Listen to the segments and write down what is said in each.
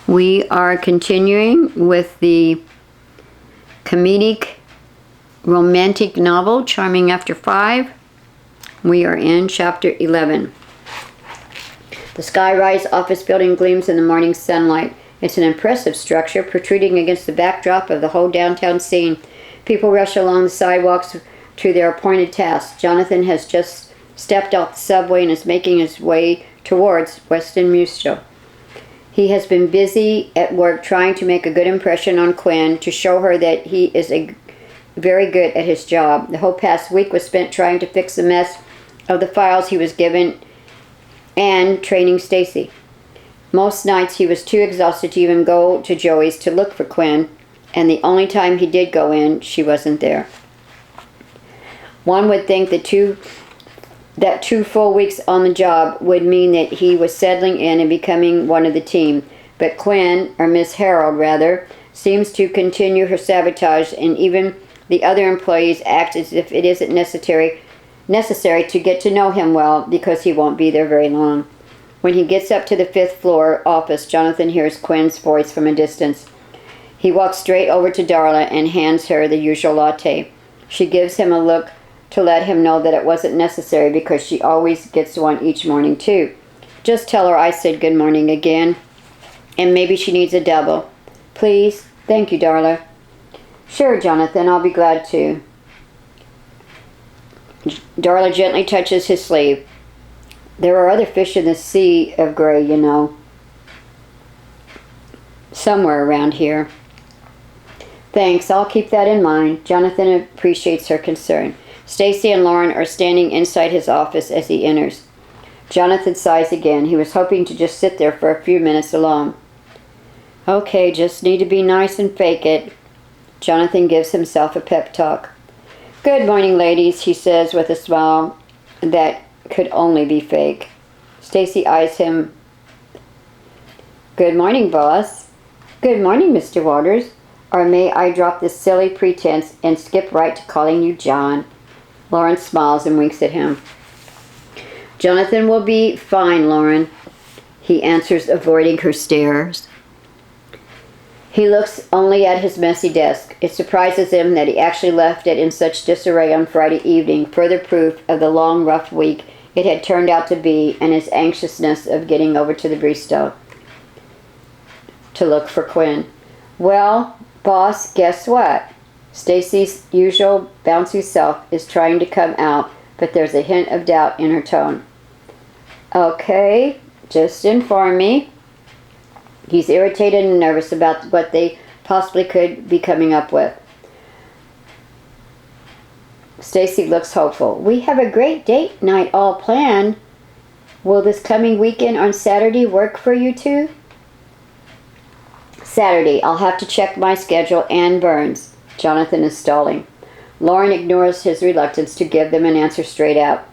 We are continuing with the comedic romantic novel, Charming After 5. We are in chapter 11. The skyrise office building gleams in the morning sunlight. It's an impressive structure protruding against the backdrop of the whole downtown scene. People rush along the sidewalks to their appointed tasks. Jonathan has just stepped off the subway and is making his way towards Westin Mutual. He has been busy at work trying to make a good impression on Quinn, to show her that he is very good at his job. The whole past week was spent trying to fix the mess of the files he was given and training Stacy. Most nights he was too exhausted to even go to Joey's to look for Quinn, and the only time he did go in, she wasn't there. One would think that two full weeks on the job would mean that he was settling in and becoming one of the team. But Quinn, or Miss Herald rather, seems to continue her sabotage, and even the other employees act as if it isn't necessary to get to know him well, because he won't be there very long. When he gets up to the 5th floor office, Jonathan hears Quinn's voice from a distance. He walks straight over to Darla and hands her the usual latte. She gives him a look to let him know that it wasn't necessary, because she always gets one each morning too. Just tell her I said good morning again, and maybe she needs a double. Please? Thank you, Darla. Sure, Jonathan, I'll be glad to. Darla gently touches his sleeve. There are other fish in the sea of gray, you know. Somewhere around here. Thanks, I'll keep that in mind. Jonathan appreciates her concern. Stacy and Lauren are standing inside his office as he enters. Jonathan sighs again. He was hoping to just sit there for a few minutes alone. Okay, just need to be nice and fake it. Jonathan gives himself a pep talk. Good morning, ladies, he says with a smile that could only be fake. Stacy eyes him. Good morning, boss. Good morning, Mr. Waters. Or may I drop this silly pretense and skip right to calling you John? Lauren smiles and winks at him. Jonathan will be fine, Lauren, he answers, avoiding her stares. He looks only at his messy desk. It surprises him that he actually left it in such disarray on Friday evening, further proof of the long, rough week it had turned out to be, and his anxiousness of getting over to the Bristow to look for Quinn. Well, boss, guess what? Stacy's usual bouncy self is trying to come out, but there's a hint of doubt in her tone. Okay, just inform me. He's irritated and nervous about what they possibly could be coming up with. Stacy looks hopeful. We have a great date night all planned. Will this coming weekend on Saturday work for you two? Saturday, I'll have to check my schedule and Burns. Jonathan is stalling. Lauren ignores his reluctance to give them an answer straight out.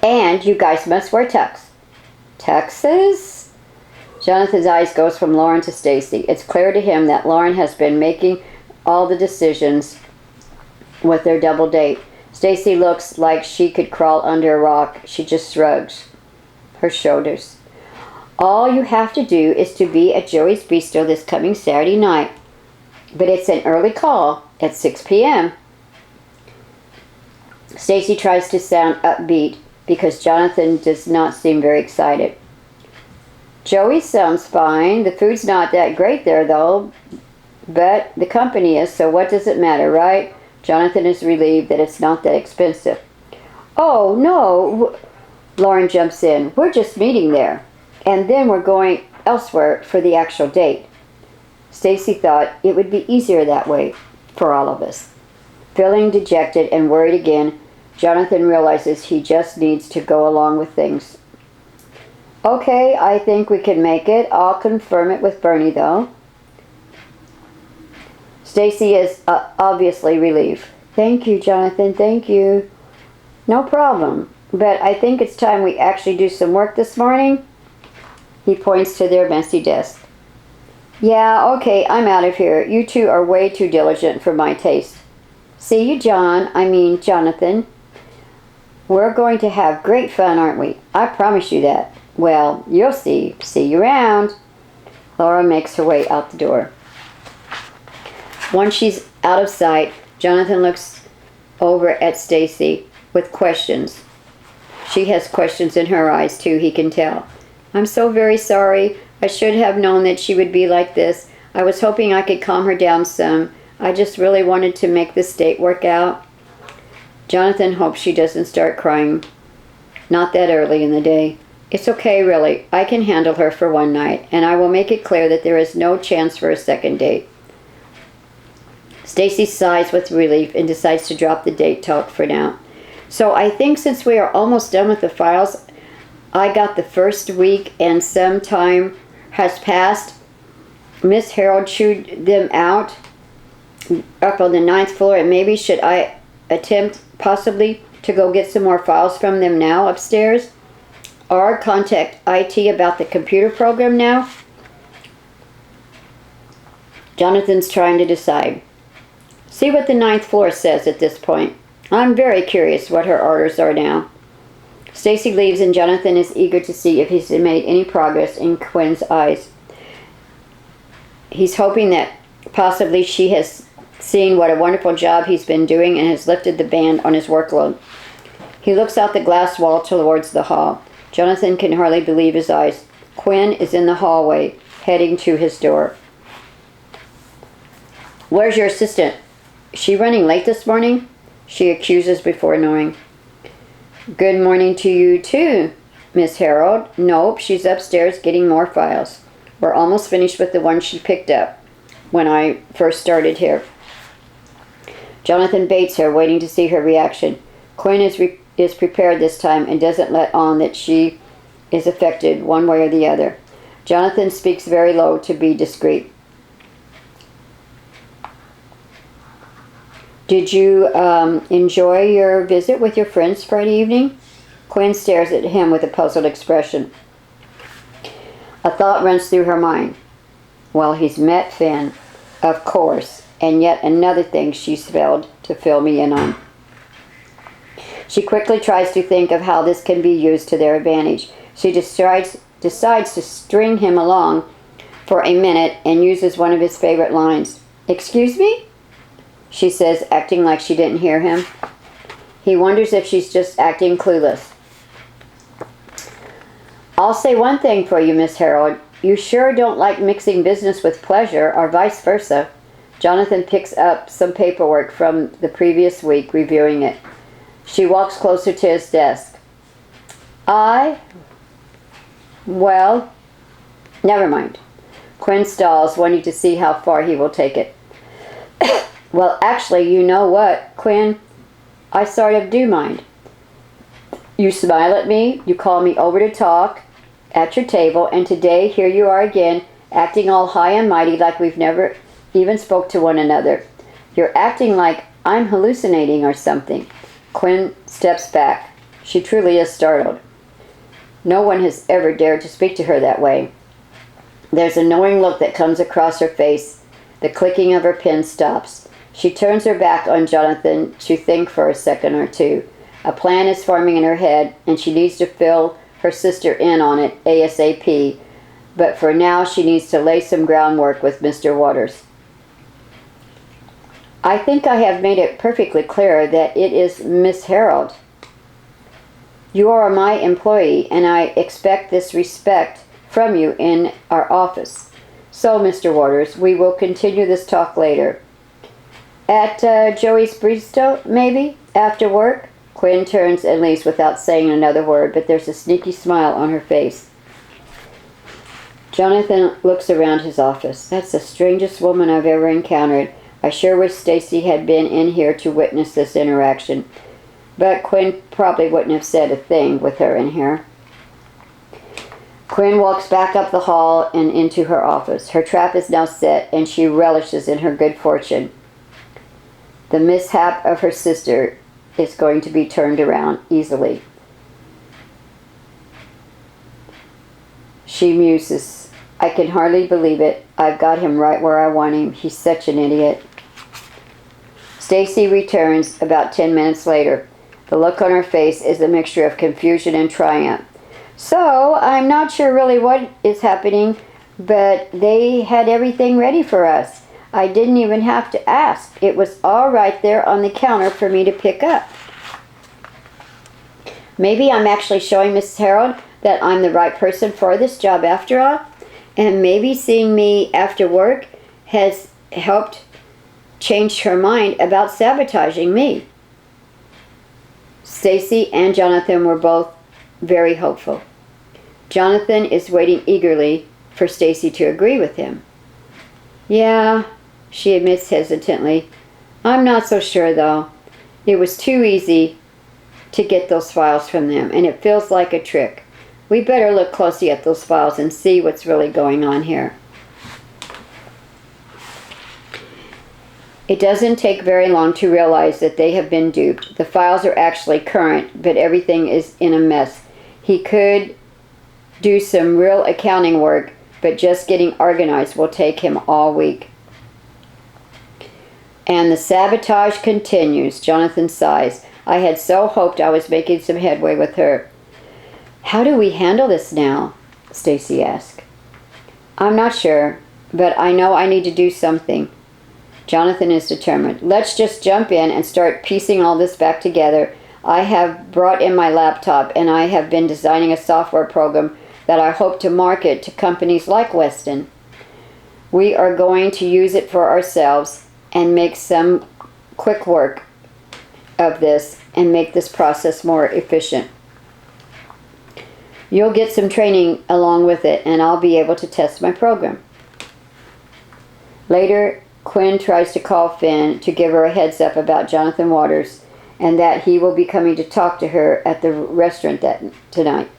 And you guys must wear tux. Tuxes? Jonathan's eyes goes from Lauren to Stacy. It's clear to him that Lauren has been making all the decisions with their double date. Stacy looks like she could crawl under a rock. She just shrugs her shoulders. All you have to do is to be at Joey's Bistro this coming Saturday night. But it's an early call at 6 p.m. Stacy tries to sound upbeat because Jonathan does not seem very excited. Joey sounds fine. The food's not that great there, though. But the company is, so what does it matter, right? Jonathan is relieved that it's not that expensive. Oh, no. Lauren jumps in. We're just meeting there. And then we're going elsewhere for the actual date. Stacy thought it would be easier that way for all of us. Feeling dejected and worried again, Jonathan realizes he just needs to go along with things. Okay, I think we can make it. I'll confirm it with Bernie, though. Stacy is obviously relieved. Thank you, Jonathan, thank you. No problem, but I think it's time we actually do some work this morning. He points to their messy desk. Yeah, okay, I'm out of here. You two are way too diligent for my taste. See you, Jonathan. We're going to have great fun, aren't we? I promise you that. Well, you'll see. See you around. Laura makes her way out the door. Once she's out of sight, Jonathan looks over at Stacy with questions. She has questions in her eyes too, he can tell. I'm so very sorry. I should have known that she would be like this. I was hoping I could calm her down some. I just really wanted to make this date work out. Jonathan hopes she doesn't start crying. Not that early in the day. It's okay, really. I can handle her for one night, and I will make it clear that there is no chance for a second date. Stacy sighs with relief and decides to drop the date talk for now. So I think since we are almost done with the files, I got the first week and some time has passed. Miss Herald chewed them out up on the 9th floor, and maybe should I attempt possibly to go get some more files from them now upstairs? Or contact IT about the computer program now? Jonathan's trying to decide. See what the 9th floor says at this point. I'm very curious what her orders are now. Stacy leaves and Jonathan is eager to see if he's made any progress in Quinn's eyes. He's hoping that possibly she has seen what a wonderful job he's been doing and has lifted the band on his workload. He looks out the glass wall towards the hall. Jonathan can hardly believe his eyes. Quinn is in the hallway, heading to his door. Where's your assistant? Is she running late this morning? She accuses before knowing. Good morning to you too, Miss Herald. Nope, she's upstairs getting more files. We're almost finished with the one she picked up when I first started here. Jonathan baits her, waiting to see her reaction. Quinn is prepared this time and doesn't let on that she is affected one way or the other. Jonathan speaks very low to be discreet. Did you enjoy your visit with your friends Friday evening? Quinn stares at him with a puzzled expression. A thought runs through her mind. Well, he's met Finn, of course, and yet another thing she's failed to fill me in on. She quickly tries to think of how this can be used to their advantage. She decides to string him along for a minute and uses one of his favorite lines. Excuse me? She says, acting like she didn't hear him. He wonders if she's just acting clueless. I'll say one thing for you, Miss Herald. You sure don't like mixing business with pleasure, or vice versa. Jonathan picks up some paperwork from the previous week, reviewing it. She walks closer to his desk. Well, never mind. Quinn stalls, wanting to see how far he will take it. Well, actually, you know what, Quinn? I sort of do mind. You smile at me, you call me over to talk at your table, and today here you are again, acting all high and mighty like we've never even spoke to one another. You're acting like I'm hallucinating or something. Quinn steps back. She truly is startled. No one has ever dared to speak to her that way. There's a knowing look that comes across her face. The clicking of her pen stops. She turns her back on Jonathan to think for a second or two. A plan is forming in her head, and she needs to fill her sister in on it ASAP. But for now, she needs to lay some groundwork with Mr. Waters. I think I have made it perfectly clear that it is Miss Herald. You are my employee, and I expect this respect from you in our office. So, Mr. Waters, we will continue this talk later. At Joey's Bistro, maybe, after work? Quinn turns and leaves without saying another word, but there's a sneaky smile on her face. Jonathan looks around his office. That's the strangest woman I've ever encountered. I sure wish Stacy had been in here to witness this interaction. But Quinn probably wouldn't have said a thing with her in here. Quinn walks back up the hall and into her office. Her trap is now set, and she relishes in her good fortune. The mishap of her sister is going to be turned around easily. She muses. I can hardly believe it. I've got him right where I want him. He's such an idiot. Stacy returns about 10 minutes later. The look on her face is a mixture of confusion and triumph. So, I'm not sure really what is happening, but they had everything ready for us. I didn't even have to ask. It was all right there on the counter for me to pick up. Maybe I'm actually showing Mrs. Herald that I'm the right person for this job after all, and maybe seeing me after work has helped change her mind about sabotaging me. Stacy and Jonathan were both very hopeful. Jonathan is waiting eagerly for Stacy to agree with him. Yeah, she admits hesitantly. I'm not so sure though. It was too easy to get those files from them, and it feels like a trick. We better look closely at those files and see what's really going on here. It doesn't take very long to realize that they have been duped. The files are actually current, but everything is in a mess. He could do some real accounting work, but just getting organized will take him all week. And the sabotage continues. Jonathan sighs. I had so hoped I was making some headway with her. How do we handle this now? Stacy asked. I'm not sure, but I know I need to do something. Jonathan is determined. Let's just jump in and start piecing all this back together. I have brought in my laptop, and I have been designing a software program that I hope to market to companies like Westin. We are going to use it for ourselves and make some quick work of this and make this process more efficient. You'll get some training along with it, and I'll be able to test my program. Later, Quinn tries to call Finn to give her a heads up about Jonathan Waters and that he will be coming to talk to her at the restaurant tonight.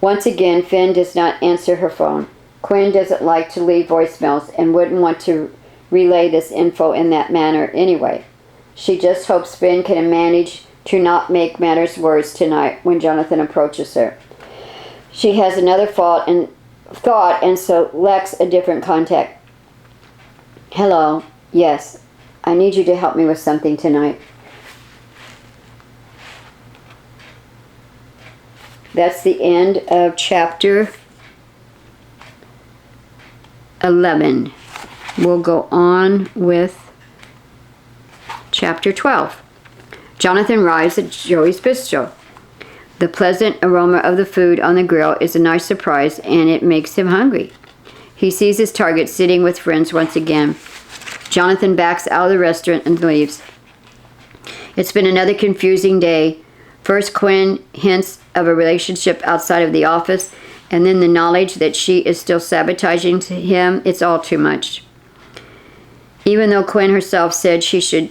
Once again, Finn does not answer her phone. Quinn doesn't like to leave voicemails and wouldn't want to relay this info in that manner anyway. She just hopes Finn can manage to not make matters worse tonight when Jonathan approaches her. She has another thought and selects a different contact. Hello. Yes. I need you to help me with something tonight. That's the end of chapter 11. We'll go on with chapter 12. Jonathan arrives at Joey's Bistro. The pleasant aroma of the food on the grill is a nice surprise, and it makes him hungry. He sees his target sitting with friends once again. Jonathan backs out of the restaurant and leaves. It's been another confusing day. First, Quinn hints of a relationship outside of the office, and then the knowledge that she is still sabotaging him. It's all too much. Even though Quinn herself said she should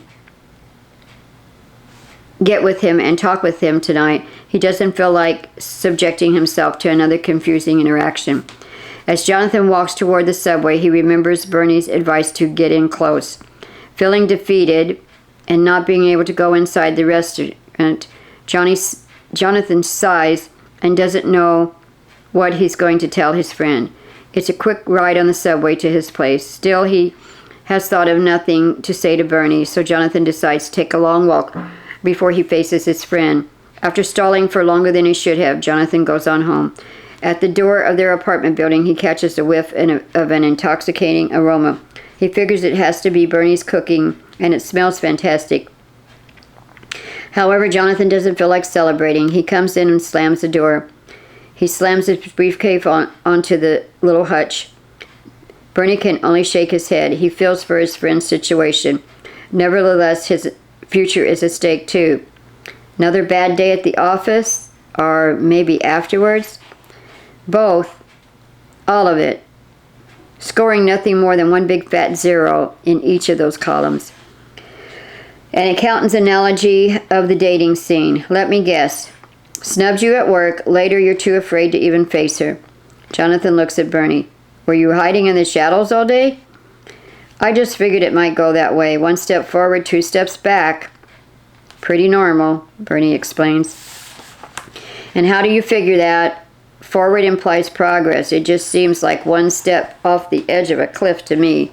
get with him and talk with him tonight, he doesn't feel like subjecting himself to another confusing interaction. As Jonathan walks toward the subway, he remembers Bernie's advice to get in close. Feeling defeated and not being able to go inside the restaurant, Jonathan sighs and doesn't know what he's going to tell his friend. It's a quick ride on the subway to his place. Still, he has thought of nothing to say to Bernie, so Jonathan decides to take a long walk before he faces his friend. After stalling for longer than he should have, Jonathan goes on home. At the door of their apartment building, he catches a whiff of an intoxicating aroma. He figures it has to be Bernie's cooking, and it smells fantastic. However, Jonathan doesn't feel like celebrating. He comes in and slams the door. He slams his briefcase onto the little hutch. Bernie can only shake his head. He feels for his friend's situation. Nevertheless, his future is at stake too. Another bad day at the office, or maybe afterwards? Both. All of it. Scoring nothing more than one big fat zero in each of those columns. An accountant's analogy of the dating scene. Let me guess. Snubs you at work. Later you're too afraid to even face her. Jonathan looks at Bernie. Were you hiding in the shadows all day? I just figured it might go that way. One step forward, two steps back. Pretty normal, Bernie explains. And how do you figure that? Forward implies progress. It just seems like one step off the edge of a cliff to me.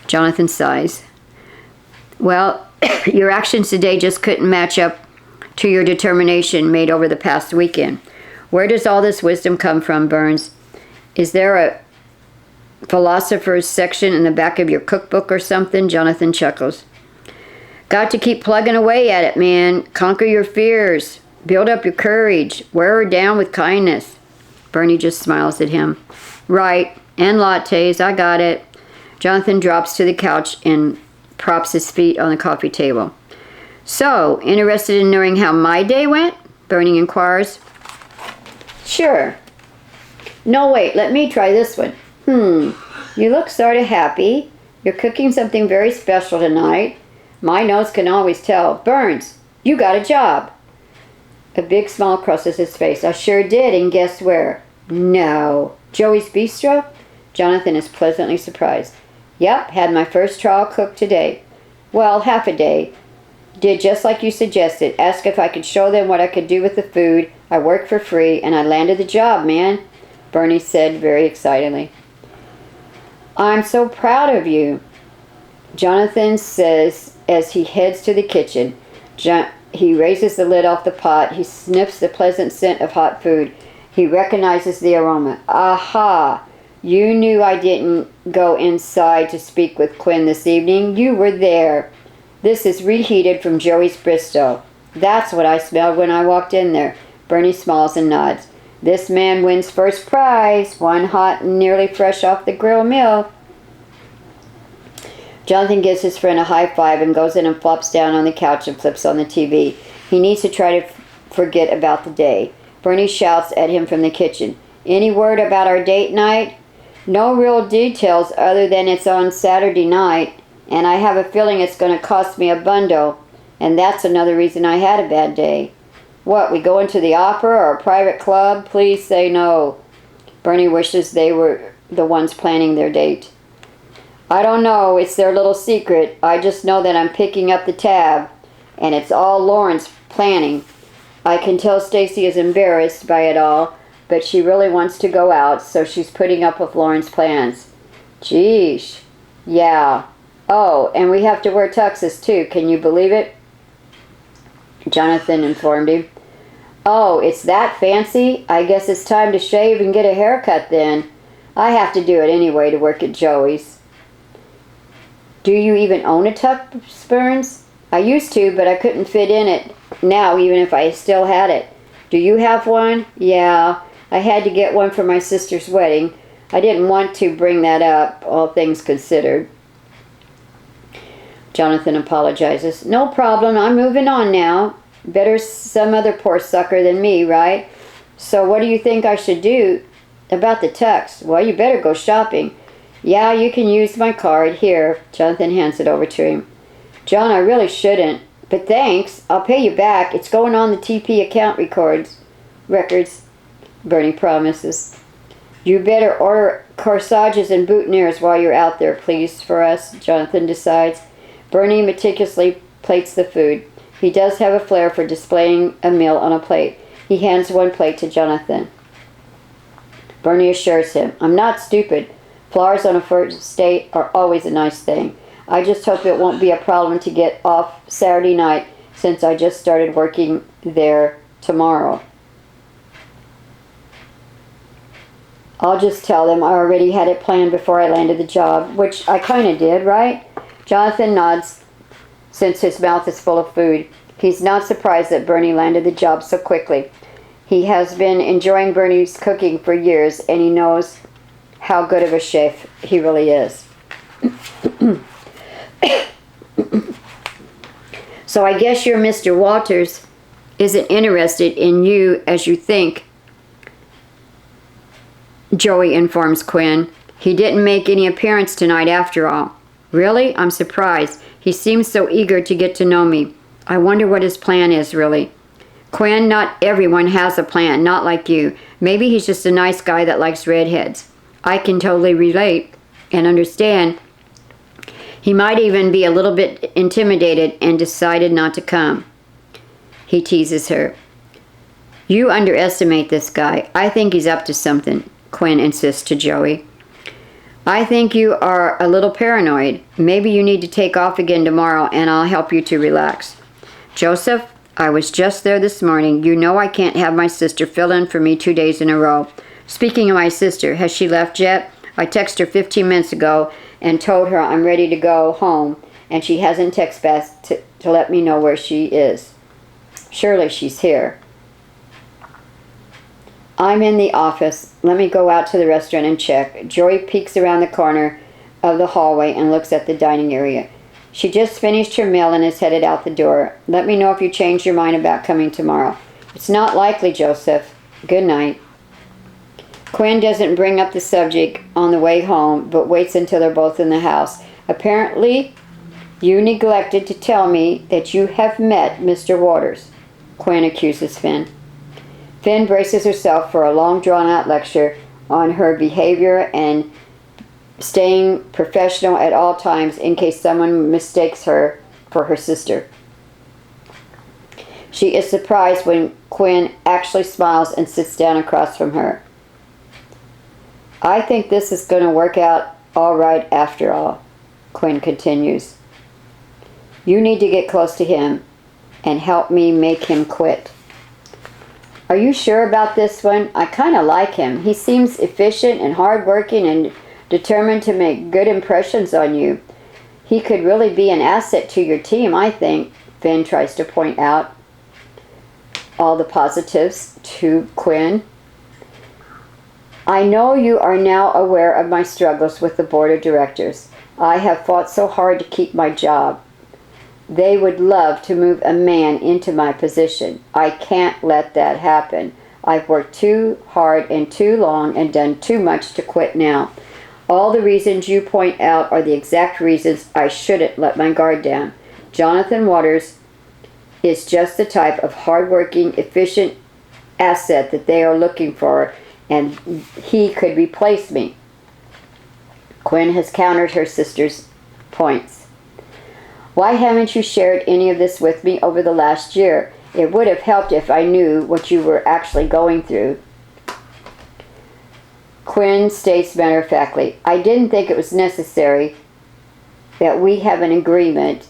Jonathan sighs. Well, your actions today just couldn't match up to your determination made over the past weekend. Where does all this wisdom come from, Burns? Is there a philosopher's section in the back of your cookbook or something? Jonathan chuckles. Got to keep plugging away at it, man. Conquer your fears. Build up your courage. Wear her down with kindness. Bernie just smiles at him. Right. And lattes. I got it. Jonathan drops to the couch and props his feet on the coffee table. So, interested in knowing how my day went? Bernie inquires. Sure. No, wait. Let me try this one. You look sort of happy. You're cooking something very special tonight. My nose can always tell. Burns, you got a job. A big smile crosses his face. I sure did, and guess where? No. Joey's Bistro? Jonathan is pleasantly surprised. Yep, had my first trial cook today. Well, half a day. Did just like you suggested. Asked if I could show them what I could do with the food. I worked for free, and I landed the job, man. Bernie said very excitedly. I'm so proud of you, Jonathan says as he heads to the kitchen. He raises the lid off the pot. He sniffs the pleasant scent of hot food. He recognizes the aroma. Aha! You knew I didn't go inside to speak with Quinn this evening. You were there. This is reheated from Joey's Bristow. That's what I smelled when I walked in there. Bernie smiles and nods. This man wins first prize. One hot and nearly fresh off the grill meal. Jonathan gives his friend a high five and goes in and flops down on the couch and flips on the TV. He needs to try to forget about the day. Bernie shouts at him from the kitchen. Any word about our date night? No real details other than it's on Saturday night, and I have a feeling it's going to cost me a bundle, and that's another reason I had a bad day. What, we go into the opera or a private club? Please say no. Bernie wishes they were the ones planning their date. I don't know. It's their little secret. I just know that I'm picking up the tab, and it's all Lauren's planning. I can tell Stacy is embarrassed by it all, but she really wants to go out, so she's putting up with Lauren's plans. Geesh. Yeah. Oh, and we have to wear tuxes too. Can you believe it? Jonathan informed him. Oh, it's that fancy? I guess it's time to shave and get a haircut then. I have to do it anyway to work at Joey's. Do you even own a tux, Burns? I used to, but I couldn't fit in it now even if I still had it. Do you have one? Yeah, I had to get one for my sister's wedding. I didn't want to bring that up, all things considered. Jonathan apologizes. No problem, I'm moving on now. Better some other poor sucker than me, right? So what do you think I should do about the tux? Well, you better go shopping. Yeah, you can use my card. Here. Jonathan hands it over to him. John, I really shouldn't. But thanks. I'll pay you back. It's going on the TP account records. Bernie promises. You better order corsages and boutonnieres while you're out there, please, for us, Jonathan decides. Bernie meticulously plates the food. He does have a flair for displaying a meal on a plate. He hands one plate to Jonathan. Bernie assures him, I'm not stupid. Flowers on a first date are always a nice thing. I just hope it won't be a problem to get off Saturday night since I just started working there tomorrow. I'll just tell them I already had it planned before I landed the job, which I kind of did, right? Jonathan nods since his mouth is full of food. He's not surprised that Bernie landed the job so quickly. He has been enjoying Bernie's cooking for years, and he knows how good of a chef he really is. So I guess your Mr. Walters isn't interested in you as you think, Joey informs Quinn. He didn't make any appearance tonight after all. Really? I'm surprised. He seems so eager to get to know me. I wonder what his plan is, really. Quinn, not everyone has a plan, not like you. Maybe he's just a nice guy that likes redheads. I can totally relate and understand. He might even be a little bit intimidated and decided not to come. He teases her. You underestimate this guy. I think he's up to something, Quinn insists to Joey. I think you are a little paranoid. Maybe you need to take off again tomorrow and I'll help you to relax. Joseph, I was just there this morning. You know I can't have my sister fill in for me 2 days in a row. Speaking of my sister, has she left yet? I texted her 15 minutes ago and told her I'm ready to go home, and she hasn't texted back to let me know where she is. Surely she's here. I'm in the office. Let me go out to the restaurant and check. Joy peeks around the corner of the hallway and looks at the dining area. She just finished her meal and is headed out the door. Let me know if you change your mind about coming tomorrow. It's not likely, Joseph. Good night. Quinn doesn't bring up the subject on the way home, but waits until they're both in the house. Apparently, you neglected to tell me that you have met Mr. Waters, Quinn accuses Finn. Finn braces herself for a long drawn-out lecture on her behavior and staying professional at all times in case someone mistakes her for her sister. She is surprised when Quinn actually smiles and sits down across from her. I think this is going to work out all right after all, Quinn continues. You need to get close to him and help me make him quit. Are you sure about this one? I kind of like him. He seems efficient and hardworking and determined to make good impressions on you. He could really be an asset to your team, I think. Finn tries to point out all the positives to Quinn. I know you are now aware of my struggles with the board of directors. I have fought so hard to keep my job. They would love to move a man into my position. I can't let that happen. I've worked too hard and too long and done too much to quit now. All the reasons you point out are the exact reasons I shouldn't let my guard down. Jonathan Waters is just the type of hardworking, efficient asset that they are looking for, and he could replace me. Quinn has countered her sister's points. Why haven't you shared any of this with me over the last year? It would have helped if I knew what you were actually going through. Quinn states matter-of-factly, I didn't think it was necessary that we have an agreement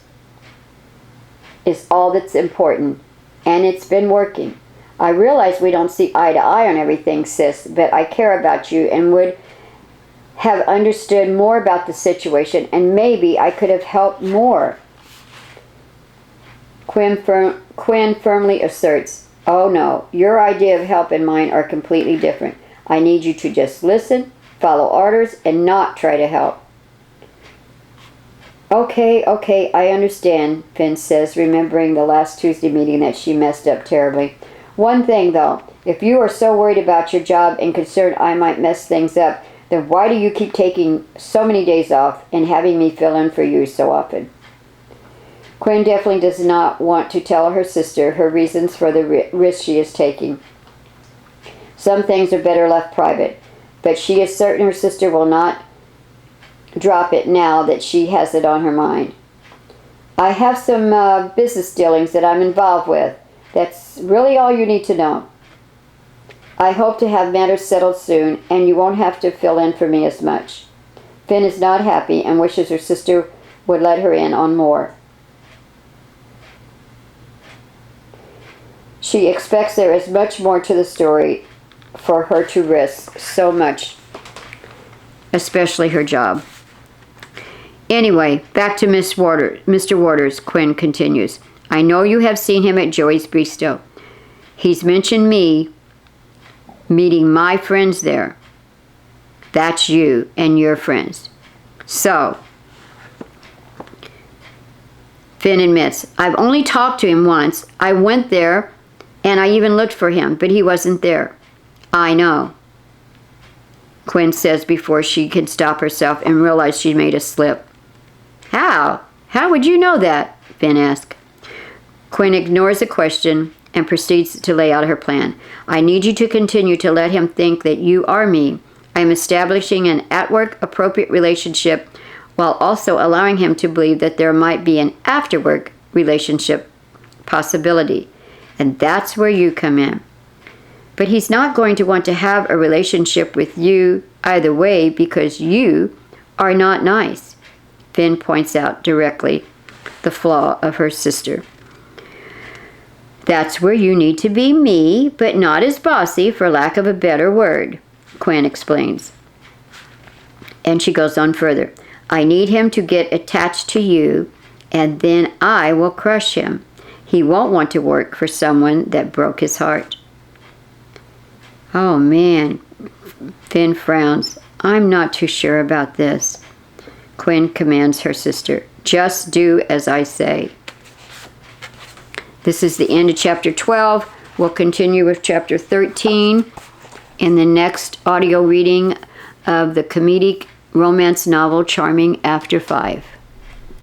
is all that's important, and it's been working. I realize we don't see eye to eye on everything, sis, but I care about you and would have understood more about the situation, and maybe I could have helped more. Quinn firmly asserts, oh no, your idea of help and mine are completely different. I need you to just listen, follow orders, and not try to help. Okay, I understand, Finn says, remembering the last Tuesday meeting that she messed up terribly. One thing, though, if you are so worried about your job and concerned I might mess things up, then why do you keep taking so many days off and having me fill in for you so often? Quinn definitely does not want to tell her sister her reasons for the risk she is taking. Some things are better left private, but she is certain her sister will not drop it now that she has it on her mind. I have some business dealings that I'm involved with. That's really all you need to know. I hope to have matters settled soon, and you won't have to fill in for me as much. Finn is not happy and wishes her sister would let her in on more. She expects there is much more to the story for her to risk so much, especially her job. Anyway, back to Mr. Waters, Quinn continues. I know you have seen him at Joey's Bistro. He's mentioned me meeting my friends there. That's you and your friends. So, Finn admits, I've only talked to him once. I went there and I even looked for him, but he wasn't there. I know, Quinn says before she can stop herself and realize she made a slip. How? How would you know that? Finn asks. Quinn ignores the question and proceeds to lay out her plan. I need you to continue to let him think that you are me. I am establishing an at-work appropriate relationship while also allowing him to believe that there might be an after-work relationship possibility. And that's where you come in. But he's not going to want to have a relationship with you either way because you are not nice. Finn points out directly the flaw of her sister. That's where you need to be me, but not as bossy, for lack of a better word. Quinn explains. And she goes on further. I need him to get attached to you, and then I will crush him. He won't want to work for someone that broke his heart. Oh man, Finn frowns. I'm not too sure about this. Quinn commands her sister, just do as I say. This is the end of chapter 12. We'll continue with chapter 13 in the next audio reading of the comedic romance novel Charming After 5.